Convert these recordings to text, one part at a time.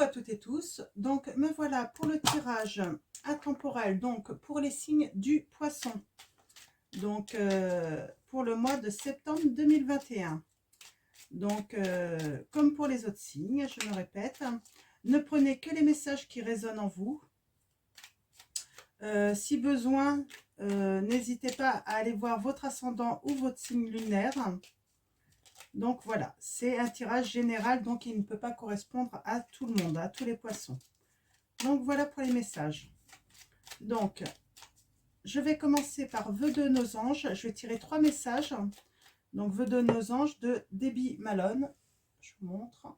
Coucou à toutes et tous, donc me voilà pour le tirage intemporel, donc pour les signes du poisson, donc pour le mois de septembre 2021. Donc comme pour les autres signes, je me répète, ne prenez que les messages qui résonnent en vous. Si besoin, n'hésitez pas à aller voir votre ascendant ou votre signe lunaire. Donc voilà, c'est un tirage général, donc il ne peut pas correspondre à tout le monde, à tous les poissons. Donc voilà pour les messages. Donc, je vais commencer par vœux de nos anges. Je vais tirer 3 messages. Donc, vœux de nos anges de Debbie Malone. Je vous montre.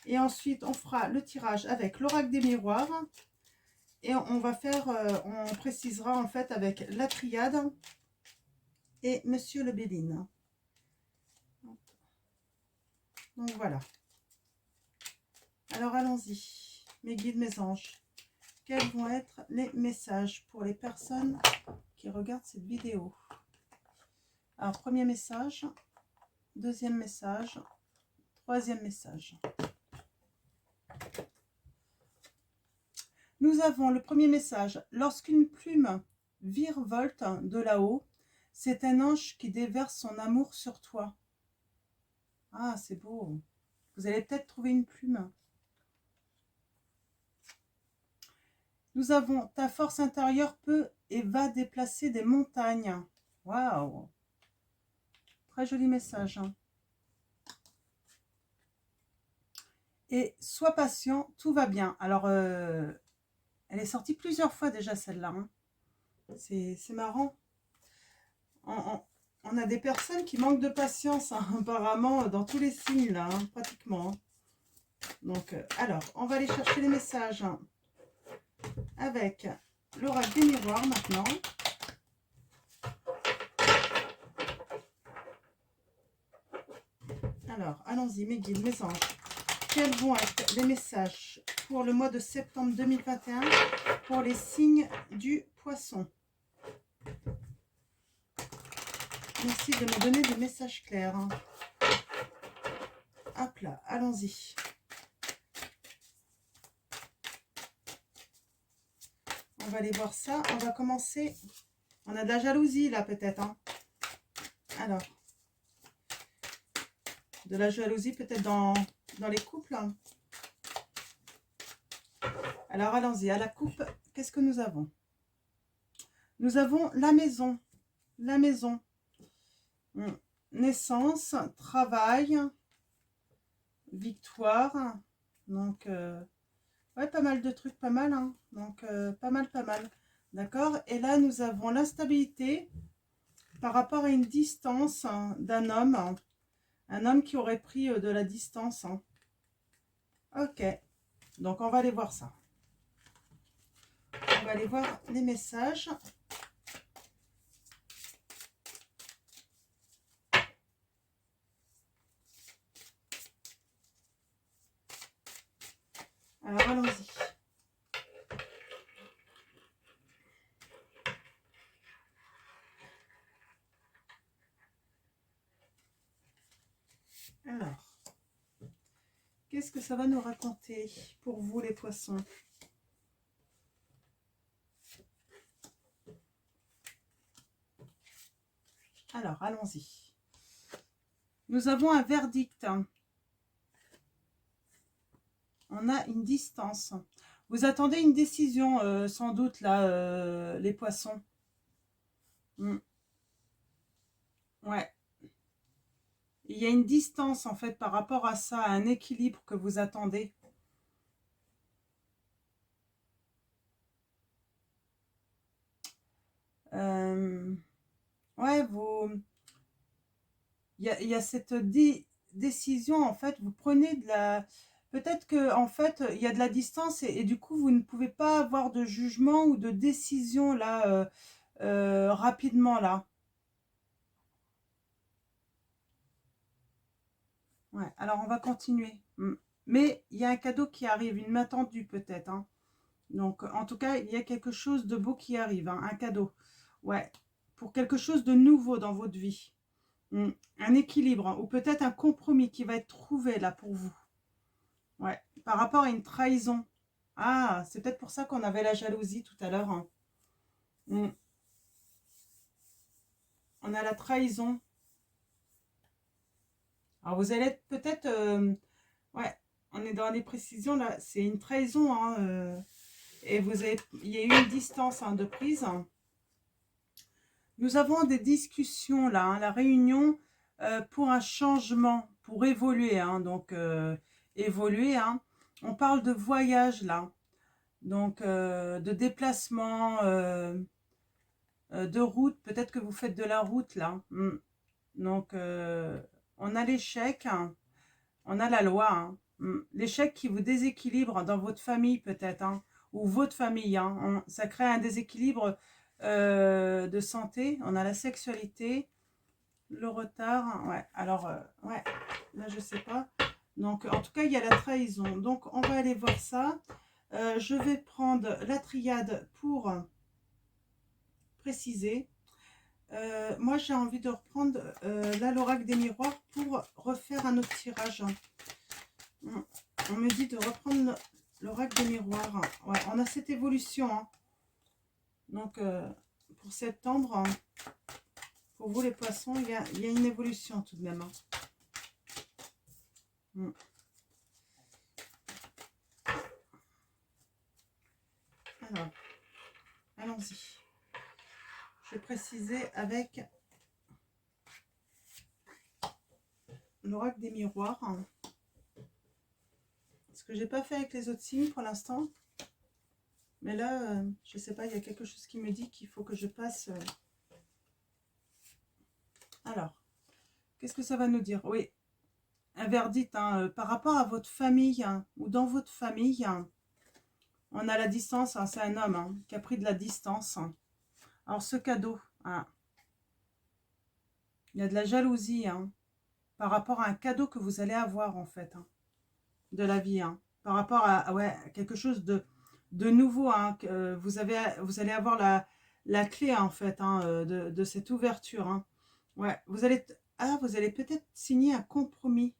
Et ensuite, on fera le tirage avec l'oracle des miroirs. Et on va faire, on précisera en fait avec la triade et Monsieur le Béline. Donc voilà. Alors allons-y, mes guides, mes anges. Quels vont être les messages pour les personnes qui regardent cette vidéo? Alors, premier message, deuxième message, troisième message. Nous avons le premier message. Lorsqu'une plume virevolte de là-haut, c'est un ange qui déverse son amour sur toi. Ah, c'est beau. Vous allez peut-être trouver une plume. Nous avons ta force intérieure peut et va déplacer des montagnes. Waouh! Très joli message. Et sois patient, tout va bien. Alors, elle est sortie plusieurs fois déjà celle-là. Hein. C'est marrant. On a des personnes qui manquent de patience, hein, apparemment, dans tous les signes, là, hein, pratiquement. Donc, alors, on va aller chercher les messages avec l'oracle des miroirs maintenant. Alors, allons-y, mes guides, mes anges. Quels vont être les messages pour le mois de septembre 2021 pour les signes du poisson? Merci de me donner des messages clairs. Hein. Hop là, allons-y. On va aller voir ça. On va commencer. On a de la jalousie là peut-être. Hein. Alors. De la jalousie peut-être dans les couples. Hein. Alors allons-y. À la coupe, qu'est-ce que nous avons? Nous avons la maison. La maison. Naissance, travail, victoire. Donc, ouais, pas mal de trucs, pas mal. Hein. Donc, pas mal, pas mal. D'accord. Et là, nous avons l'instabilité par rapport à une distance hein, d'un homme. Hein. Un homme qui aurait pris de la distance. Hein. Ok. Donc, on va aller voir ça. On va aller voir les messages. Alors, allons-y. Alors, qu'est-ce que ça va nous raconter pour vous les poissons? Alors, allons-y. Nous avons un verdict. On a une distance. Vous attendez une décision, sans doute, là, les poissons. Ouais. Il y a une distance, en fait, par rapport à ça, un équilibre que vous attendez. Ouais, vous... Il y a cette décision, en fait, vous prenez de la... Peut-être que en fait, il y a de la distance et du coup, vous ne pouvez pas avoir de jugement ou de décision, là, rapidement, là. Ouais, alors on va continuer. Mais il y a un cadeau qui arrive, une main tendue peut-être. Hein. Donc, en tout cas, il y a quelque chose de beau qui arrive, hein, un cadeau. Ouais, pour quelque chose de nouveau dans votre vie. Un équilibre, hein, ou peut-être un compromis qui va être trouvé là pour vous. Ouais, par rapport à une trahison. Ah, c'est peut-être pour ça qu'on avait la jalousie tout à l'heure, hein. Mm. On a la trahison. Alors vous allez peut-être... ouais, on est dans les précisions là. C'est une trahison, hein, et vous avez, il y a eu une distance, hein, de prise. Nous avons des discussions là, hein, la réunion pour un changement, pour évoluer, hein, donc évoluer, hein. On parle de voyage là, donc de déplacement, de route, peut-être que vous faites de la route là. Donc on a l'échec, hein, on a la loi, hein. L'échec qui vous déséquilibre dans votre famille peut-être, hein, ou votre famille, hein. Ça crée un déséquilibre de santé. On a la sexualité, le retard, hein, ouais. Alors, ouais, là je sais pas. Donc en tout cas il y a la trahison. Donc on va aller voir ça. Je vais prendre la triade pour préciser. Moi j'ai envie de reprendre là l'oracle des miroirs pour refaire un autre tirage. On me dit de reprendre l'oracle des miroirs. Ouais, on a cette évolution, hein. Donc pour septembre, hein, pour vous les poissons, il y a une évolution tout de même, hein. Alors, allons-y. Je vais préciser avec l'oracle des miroirs. Ce que j'ai pas fait avec les autres signes pour l'instant. Mais là, je sais pas, il y a quelque chose qui me dit qu'il faut que je passe. Alors, qu'est-ce que ça va nous dire? Oui, un verdict, hein, par rapport à votre famille, hein, ou dans votre famille, hein, on a la distance, hein, c'est un homme, hein, qui a pris de la distance, hein. Alors ce cadeau, hein, il y a de la jalousie, hein, par rapport à un cadeau que vous allez avoir en fait, hein, de la vie, hein, par rapport à, ouais, quelque chose de nouveau, hein, que vous allez avoir la clé en fait, hein, de cette ouverture, hein. Ouais, vous allez peut-être signer un compromis.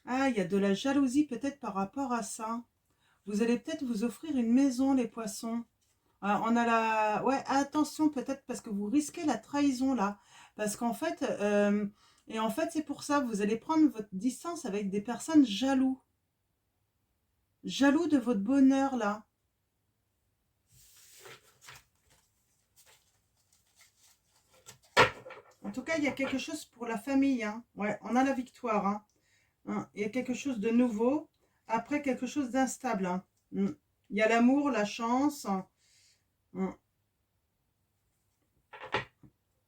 Ah, il y a de la jalousie peut-être par rapport à ça. Vous allez peut-être vous offrir une maison, les poissons. Ah, on a la... Ouais, attention peut-être parce que vous risquez la trahison là. Parce qu'en fait, et en fait c'est pour ça, vous allez prendre votre distance avec des personnes jaloux. Jaloux de votre bonheur là. En tout cas, il y a quelque chose pour la famille, hein. Ouais, on a la victoire, hein. Il y a quelque chose de nouveau. Après, quelque chose d'instable, hein. Il y a l'amour, la chance.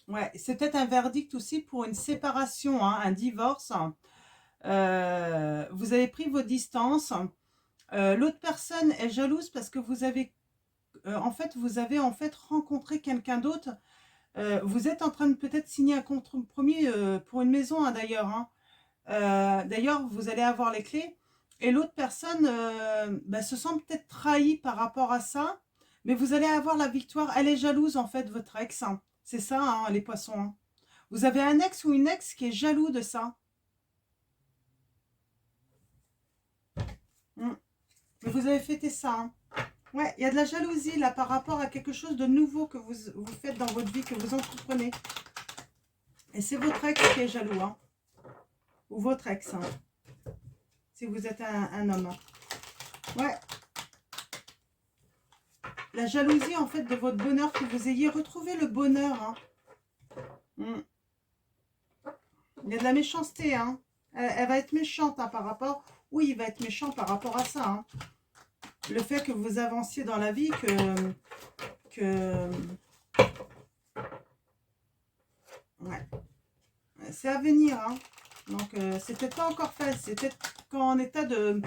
Ouais, c'est peut-être un verdict aussi pour une séparation, hein, un divorce. Vous avez pris vos distances. L'autre personne est jalouse parce que vous avez, vous avez en fait rencontré quelqu'un d'autre. Vous êtes en train de peut-être signer un compromis pour une maison, hein, d'ailleurs, hein. D'ailleurs, vous allez avoir les clés. Et l'autre personne se sent peut-être trahie par rapport à ça. Mais vous allez avoir la victoire. Elle est jalouse, en fait, votre ex, hein. C'est ça, hein, les poissons, hein. Vous avez un ex ou une ex qui est jaloux de ça. Mais vous avez fêté ça, hein. Ouais, il y a de la jalousie là par rapport à quelque chose de nouveau que vous faites dans votre vie, que vous entreprenez. Et c'est votre ex qui est jaloux, hein. Ou votre ex, hein, si vous êtes un homme. Ouais. La jalousie, en fait, de votre bonheur, que vous ayez retrouvé le bonheur, hein. Il y a de la méchanceté, hein. Elle va être méchante, hein, par rapport... Oui, il va être méchant par rapport à ça, hein. Le fait que vous avanciez dans la vie, que... Ouais. C'est à venir, hein. Donc, c'est peut-être pas encore fait. C'est peut-être en état de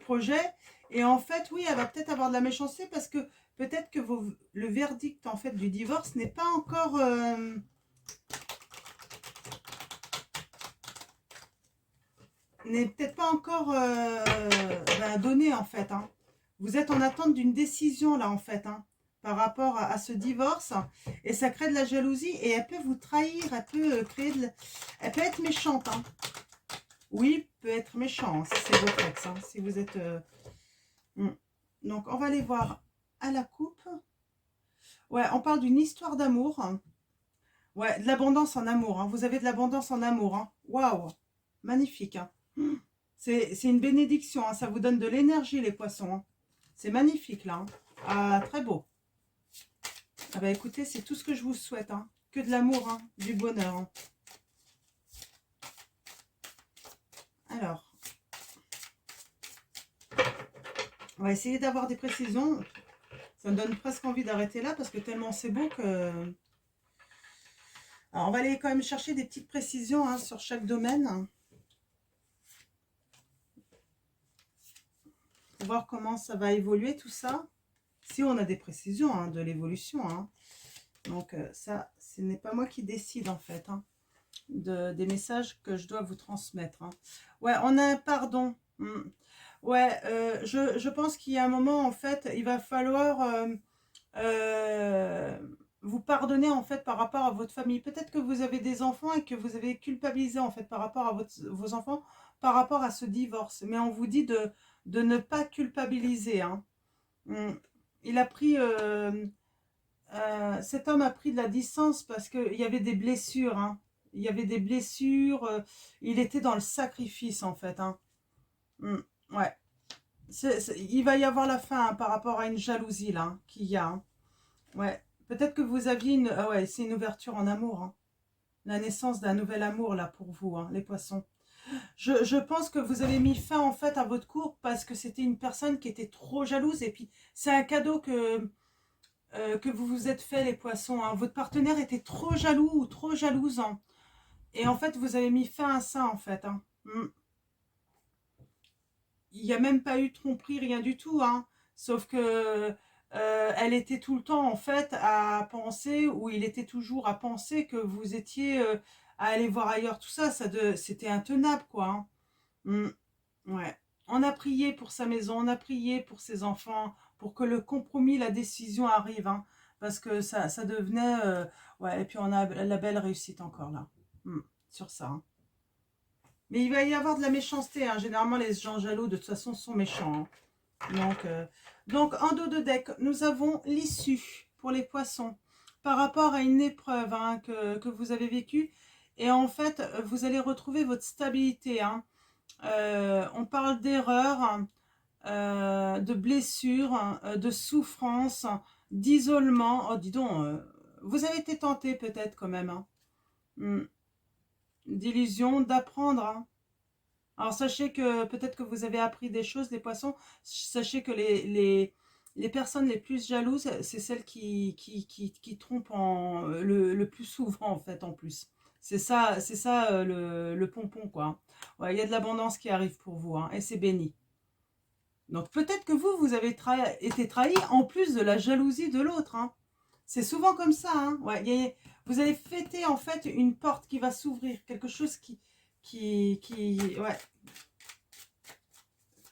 projet. Et en fait, oui, elle va peut-être avoir de la méchanceté parce que peut-être que le verdict, en fait, du divorce n'est pas encore... n'est peut-être pas encore donné, en fait, hein. Vous êtes en attente d'une décision, là, en fait, hein. par rapport à ce divorce. Et ça crée de la jalousie et elle peut vous trahir, elle peut créer elle peut être méchante. Hein. Oui, peut être méchant, hein, si c'est votre ex, hein, si vous êtes... Donc, on va aller voir à la coupe. Ouais, on parle d'une histoire d'amour. Ouais, de l'abondance en amour. Hein. Vous avez de l'abondance en amour. Hein. Waouh, magnifique. Hein. C'est une bénédiction. Hein. Ça vous donne de l'énergie, les poissons. Hein. C'est magnifique, là. Hein. Ah, très beau. Ah bah écoutez, c'est tout ce que je vous souhaite. Hein. Que de l'amour, hein, du bonheur. Hein. Alors, on va essayer d'avoir des précisions. Ça me donne presque envie d'arrêter là parce que tellement c'est beau que... Alors, on va aller quand même chercher des petites précisions hein, sur chaque domaine. Pour voir comment ça va évoluer tout ça. Si on a des précisions hein, de l'évolution. Hein. Donc ça, ce n'est pas moi qui décide en fait. Hein, des messages que je dois vous transmettre. Hein. Ouais, on a un pardon. Ouais, je pense qu'il y a un moment en fait, il va falloir... vous pardonner en fait par rapport à votre famille. Peut-être que vous avez des enfants et que vous avez culpabilisé en fait par rapport à vos enfants, par rapport à ce divorce. Mais on vous dit de ne pas culpabiliser. Hein. Il a pris, cet homme a pris de la distance parce qu'il y avait des blessures. Hein. Il y avait des blessures. Il était dans le sacrifice en fait. Hein. Ouais. Il va y avoir la fin hein, par rapport à une jalousie là hein, qu'il y a. Hein. Ouais, peut-être que vous aviez une... Ah ouais, c'est une ouverture en amour. Hein. La naissance d'un nouvel amour, là, pour vous, hein, les poissons. Je pense que vous avez mis fin, en fait, à votre couple parce que c'était une personne qui était trop jalouse. Et puis, c'est un cadeau que vous vous êtes fait, les poissons. Hein. Votre partenaire était trop jaloux ou trop jalouse. Hein. Et en fait, vous avez mis fin à ça, en fait. Hein. Il n'y a même pas eu de tromperie, rien du tout. Hein. Sauf que elle était tout le temps, en fait, à penser, ou il était toujours à penser que vous étiez à aller voir ailleurs. Tout ça, c'était intenable, quoi. Hein. Ouais. On a prié pour sa maison, on a prié pour ses enfants, pour que le compromis, la décision arrive. Hein, parce que ça devenait... ouais, et puis on a la belle réussite encore, là. Sur ça. Hein. Mais il va y avoir de la méchanceté. Hein. Généralement, les gens jaloux, de toute façon, sont méchants. Hein. Donc, en dos de deck, nous avons l'issue pour les poissons. Par rapport à une épreuve hein, que vous avez vécue. Et en fait, vous allez retrouver votre stabilité. Hein. On parle d'erreurs, de blessures, de souffrances, d'isolement. Oh, dis donc, vous avez été tenté peut-être quand même. Hein. D'illusion, d'apprendre. Hein. Alors sachez que peut-être que vous avez appris des choses, les poissons. Sachez que les personnes les plus jalouses, c'est celles qui trompent le plus souvent en fait en plus. C'est ça le pompon quoi. Ouais, il y a de l'abondance qui arrive pour vous hein, et c'est béni. Donc peut-être que vous avez été trahi en plus de la jalousie de l'autre. Hein. C'est souvent comme ça. Hein. Ouais, vous allez fêter en fait une porte qui va s'ouvrir, quelque chose ouais,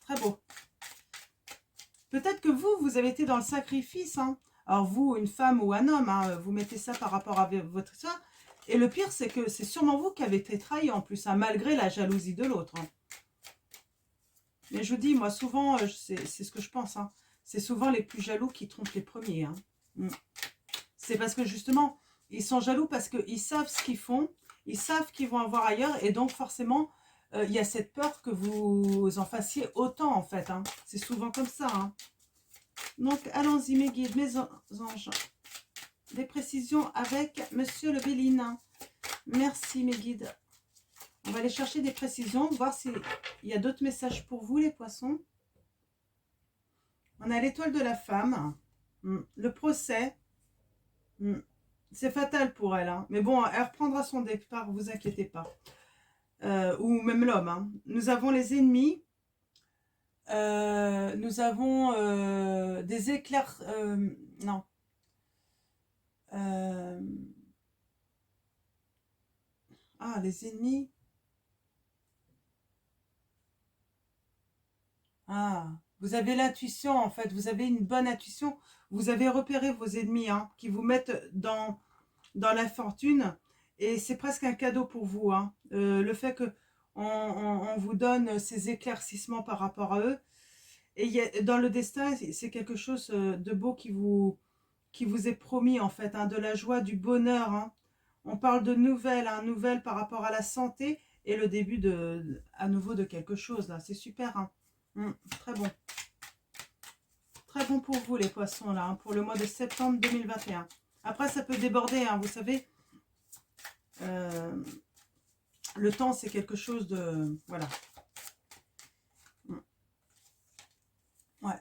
très beau. Peut-être que vous avez été dans le sacrifice. Hein. Alors vous, une femme ou un homme, hein, vous mettez ça par rapport à votre histoire. Et le pire, c'est que c'est sûrement vous qui avez été trahi en plus, hein, malgré la jalousie de l'autre. Hein. Mais je vous dis, moi souvent, c'est ce que je pense. Hein. C'est souvent les plus jaloux qui trompent les premiers. Hein. C'est parce que justement, ils sont jaloux parce qu'ils savent ce qu'ils font. Ils savent qu'ils vont avoir ailleurs. Et donc forcément, il y a cette peur que vous en fassiez autant en fait. Hein. C'est souvent comme ça. Hein. Donc, allons-y, mes guides, mes anges. Des précisions avec Monsieur le Béline. Merci, mes guides. On va aller chercher des précisions, voir s'il y a d'autres messages pour vous, les poissons. On a l'étoile de la femme. Le procès. C'est fatal pour elle. Hein. Mais bon, elle reprendra son départ, vous inquiétez pas. Ou même l'homme. Hein. Nous avons les ennemis. Nous avons des éclairs... non. Ah, les ennemis. Ah, Vous avez l'intuition, en fait. Vous avez une bonne intuition. Vous avez repéré vos ennemis hein, qui vous mettent dans l'infortune. Et c'est presque un cadeau pour vous. Hein. Le fait que on vous donne ces éclaircissements par rapport à eux. Et dans le destin, c'est quelque chose de beau qui vous est promis, en fait. Hein, de la joie, du bonheur. Hein. On parle de nouvelles, hein, nouvelles par rapport à la santé et le début à nouveau de quelque chose. Là, c'est super. Hein. Très bon. Très bon pour vous, les poissons, là, hein, pour le mois de septembre 2021. Après, ça peut déborder, hein, vous savez. Le temps, c'est quelque chose de... Voilà. Ouais.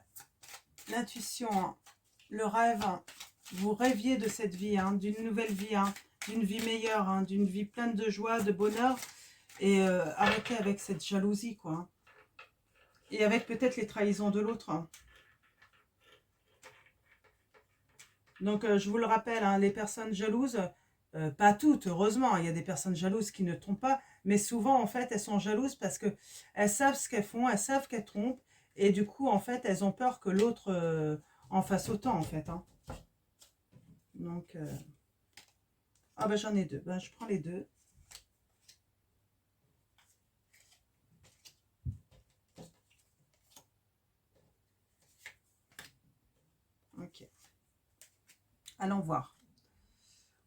L'intuition, hein, le rêve, hein, vous rêviez de cette vie, hein, d'une nouvelle vie, hein, d'une vie meilleure, hein, d'une vie pleine de joie, de bonheur. Et arrêtez avec cette jalousie, quoi. Hein. Et avec peut-être les trahisons de l'autre. Hein. Donc, je vous le rappelle, hein, les personnes jalouses, pas toutes, heureusement, il y a des personnes jalouses qui ne trompent pas, mais souvent, en fait, elles sont jalouses parce que elles savent ce qu'elles font, elles savent qu'elles trompent, et du coup, en fait, elles ont peur que l'autre en fasse autant, en fait. Hein. Donc, ah ben j'en ai deux, ben, je prends les deux. Ok. Allons voir.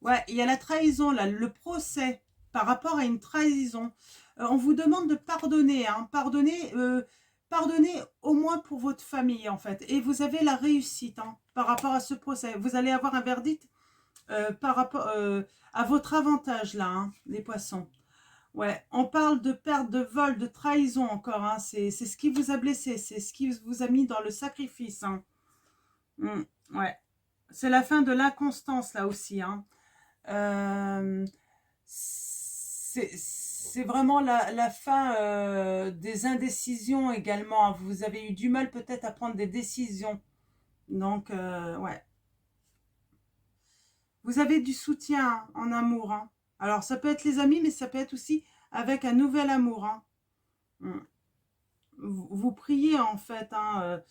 Ouais, il y a la trahison, là, le procès par rapport à une trahison. On vous demande de pardonner, hein, pardonner au moins pour votre famille, en fait. Et vous avez la réussite hein, par rapport à ce procès. Vous allez avoir un verdict par rapport à votre avantage, là, hein, les poissons. Ouais, on parle de perte, de vol, de trahison encore. Hein, c'est ce qui vous a blessé, c'est ce qui vous a mis dans le sacrifice. Hein. Ouais, c'est la fin de l'inconstance, là aussi. Hein. C'est vraiment la fin des indécisions également. Vous avez eu du mal peut-être à prendre des décisions. Donc, ouais. Vous avez du soutien en amour. Hein. Alors, ça peut être les amis, mais ça peut être aussi avec un nouvel amour. Hein. Vous priez en fait hein,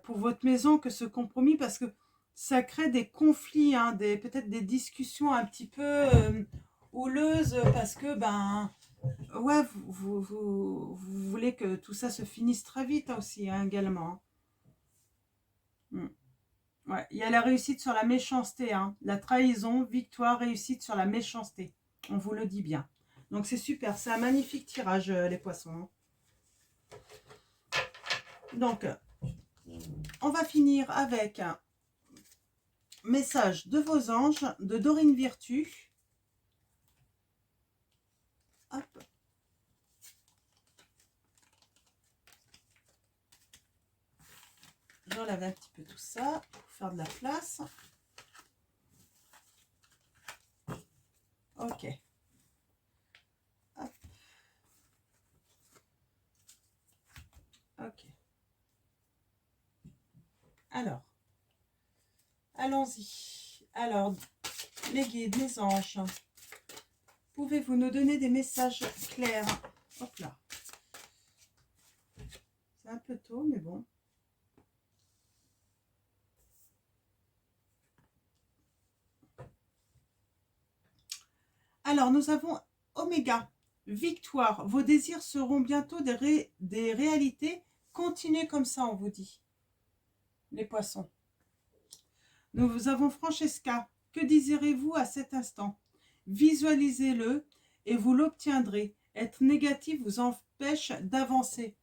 pour votre maison que ce compromis, parce que ça crée des conflits, hein, peut-être des discussions un petit peu houleuses, parce que ben ouais, vous voulez que tout ça se finisse très vite aussi, hein, également. Ouais, il y a la réussite sur la méchanceté, hein, la trahison, victoire, réussite sur la méchanceté. On vous le dit bien. Donc c'est super, c'est un magnifique tirage, les poissons. Hein. Donc, on va finir avec un message de vos anges, de Dorine Virtue. Hop. J'enlève un petit peu tout ça pour faire de la place. Ok. Hop. Ok. Alors, allons-y. Alors, les guides, les anges, pouvez-vous nous donner des messages clairs? Hop là. C'est un peu tôt, mais bon. Alors, nous avons Oméga, victoire. Vos désirs seront bientôt des réalités. Continuez comme ça, on vous dit. Les poissons. Nous avons Francesca. Que désirez-vous à cet instant? Visualisez-le et vous l'obtiendrez. Être négatif vous empêche d'avancer.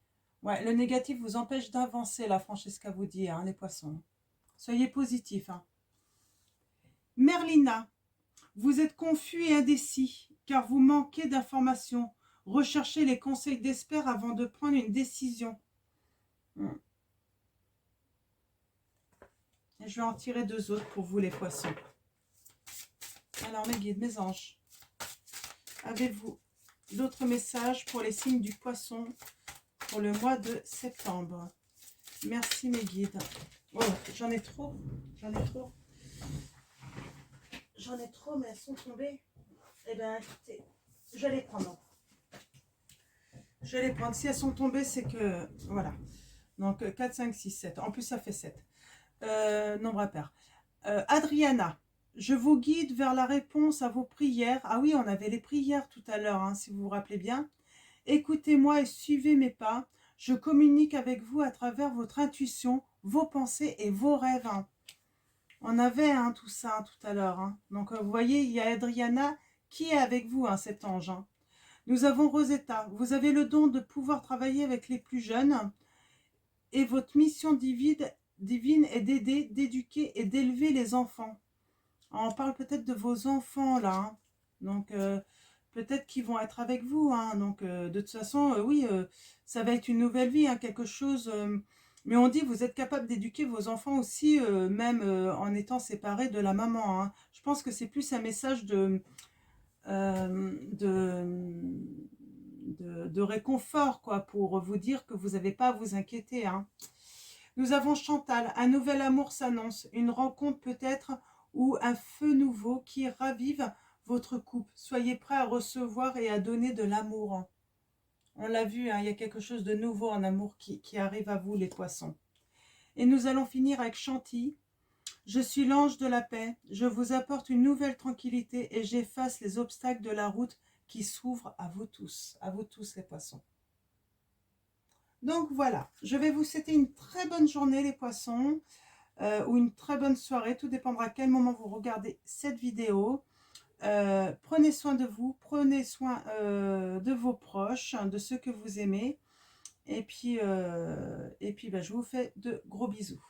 Ouais, le négatif vous empêche d'avancer, la Francesca vous dit, hein, les poissons. Soyez positifs. Hein. Merlina, vous êtes confus et indécis, car vous manquez d'informations. Recherchez les conseils d'experts avant de prendre une décision. Et je vais en tirer deux autres pour vous, les poissons. Alors, mes guides, mes anges, avez-vous d'autres messages pour les signes du poisson pour le mois de septembre? Merci, mes guides. Oh, j'en ai trop. J'en ai trop. J'en ai trop, mais elles sont tombées. Eh bien, écoutez, je vais les prendre. Je vais les prendre. Si elles sont tombées, c'est que... Voilà. Donc 4, 5, 6, 7. En plus, ça fait 7. Nombre impair. Adriana, je vous guide vers la réponse à vos prières. Ah oui, on avait les prières tout à l'heure, hein, si vous vous rappelez bien. Écoutez-moi et suivez mes pas. Je communique avec vous à travers votre intuition, vos pensées et vos rêves. Hein. On avait tout ça tout à l'heure. Hein. Donc, vous voyez, il y a Adriana qui est avec vous, hein, cet ange. Hein. Nous avons Rosetta. Vous avez le don de pouvoir travailler avec les plus jeunes. Et votre mission divine est d'aider, d'éduquer et d'élever les enfants. On parle peut-être de vos enfants, là. Hein. Donc, peut-être qu'ils vont être avec vous. Hein. Donc, de toute façon, oui, ça va être une nouvelle vie, hein, quelque chose... mais on dit vous êtes capable d'éduquer vos enfants aussi, même en étant séparés de la maman. Hein. Je pense que c'est plus un message de réconfort, quoi, pour vous dire que vous n'avez pas à vous inquiéter. Hein. Nous avons Chantal, un nouvel amour s'annonce, une rencontre peut-être ou un feu nouveau qui ravive votre couple. Soyez prêts à recevoir et à donner de l'amour. On l'a vu, hein, il y a quelque chose de nouveau en amour qui arrive à vous, les poissons. Et nous allons finir avec Chantilly. Je suis l'ange de la paix, je vous apporte une nouvelle tranquillité et j'efface les obstacles de la route qui s'ouvrent à vous tous les poissons. Donc voilà, je vais vous souhaiter une très bonne journée les poissons, ou une très bonne soirée, tout dépendra à quel moment vous regardez cette vidéo. Prenez soin de vous, prenez soin de vos proches, de ceux que vous aimez, et puis je vous fais de gros bisous.